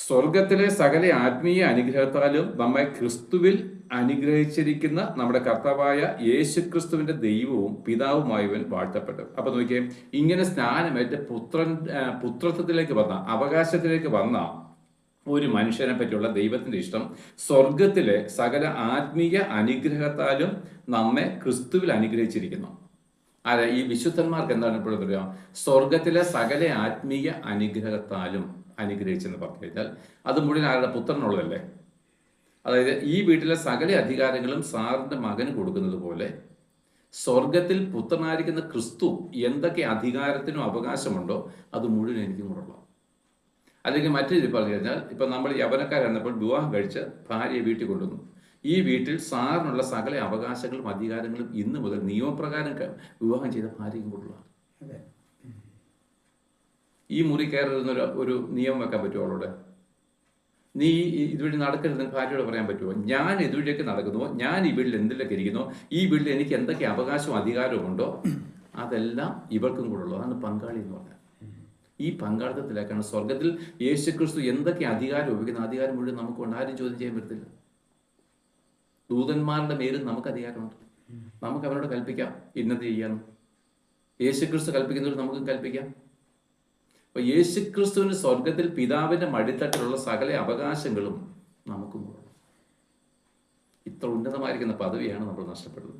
സ്വർഗത്തിലെ സകല ആത്മീയ അനുഗ്രഹത്താലും നമ്മെ ക്രിസ്തുവിൽ അനുഗ്രഹിച്ചിരിക്കുന്ന നമ്മുടെ കർത്താവായ യേശു ക്രിസ്തുവിന്റെ ദൈവവും പിതാവുമായവൻ വാഴ്ത്തപ്പെട്ടു. അപ്പൊ നോക്കിയേ, ഇങ്ങനെ സ്നാനമേറ്റ് പുത്രത്വത്തിലേക്ക് വന്ന, അവകാശത്തിലേക്ക് വന്ന ഒരു മനുഷ്യനെ പറ്റിയുള്ള ദൈവത്തിന്റെ ഇഷ്ടം സ്വർഗത്തിലെ സകല ആത്മീയ അനുഗ്രഹത്താലും നമ്മെ ക്രിസ്തുവിൽ അനുഗ്രഹിച്ചിരിക്കുന്നു. അതെ, ഈ വിശുദ്ധന്മാർക്ക് എന്താണ് ഇപ്പോഴും പറയാം? സ്വർഗത്തിലെ സകല ആത്മീയ അനുഗ്രഹത്താലും അനുഗ്രഹിച്ചെന്ന് പറഞ്ഞു കഴിഞ്ഞാൽ അത് മുഴുവൻ ആരുടെ? പുത്രനുള്ളതല്ലേ. അതായത് ഈ വീട്ടിലെ സകല അധികാരങ്ങളും സാറിന്റെ മകന് കൊടുക്കുന്നത് പോലെ സ്വർഗത്തിൽ പുത്രനായിരിക്കുന്ന ക്രിസ്തു എന്തൊക്കെ അധികാരത്തിനും അവകാശമുണ്ടോ അത് മുഴുവൻ എനിക്കും കൂടെ ഉള്ള. അല്ലെങ്കിൽ മറ്റൊരു രീതി പറഞ്ഞു കഴിഞ്ഞാൽ, ഇപ്പൊ നമ്മൾ യവനക്കാരായിരുന്നപ്പോൾ വിവാഹം കഴിച്ച് ഭാര്യയെ വീട്ടിൽ കൊണ്ടുവന്നു. ഈ വീട്ടിൽ സാറിനുള്ള സകല അവകാശങ്ങളും അധികാരങ്ങളും ഇന്ന് മുതൽ നിയമപ്രകാരം വിവാഹം ചെയ്ത ഭാര്യയും കൊണ്ടുള്ള. ഈ മുറി കയറുന്ന ഒരു നിയമം വെക്കാൻ പറ്റുമോ അവളോട്? നീ ഇതുവഴി നടക്കരുതെന്ന് ഭാര്യയോട് പറയാൻ പറ്റുമോ? ഞാൻ ഇതുവഴിയൊക്കെ നടക്കുന്നുവോ, ഞാൻ ഈ വീട്ടിൽ എന്തിലൊക്കെ ഇരിക്കുന്നോ, ഈ വീട്ടിൽ എനിക്ക് എന്തൊക്കെ അവകാശവും അധികാരവും ഉണ്ടോ അതെല്ലാം ഇവർക്കും കൂടെ ഉള്ളൂ. അതാണ് പങ്കാളി എന്ന് പറഞ്ഞാൽ. ഈ പങ്കാളിത്തത്തിലേക്കാണ് സ്വർഗത്തിൽ യേശുക്രിസ്തു എന്തൊക്കെ അധികാരം ഉപയോഗിക്കുന്ന അധികാരം മുഴുവൻ നമുക്കുണ്ട്. ആരും ചോദ്യം ചെയ്യാൻ പറ്റത്തില്ല. ദൂതന്മാരുടെ മേലും നമുക്ക് അധികാരമുണ്ട്. നമുക്ക് അവരോട് കൽപ്പിക്കാം ഇന്നത് ചെയ്യാന്ന്. യേശുക്രിസ്തു കൽപ്പിക്കുന്നവർ നമുക്കും കൽപ്പിക്കാം. അപ്പൊ യേശുക്രിസ്തുവിന് സ്വർഗത്തിൽ പിതാവിന്റെ മടിത്തട്ടിലുള്ള സകല അവകാശങ്ങളും നമുക്കും. ഇത്ര ഉന്നതമായിരിക്കുന്ന പദവിയാണ് നമ്മൾ നഷ്ടപ്പെടുന്നത്.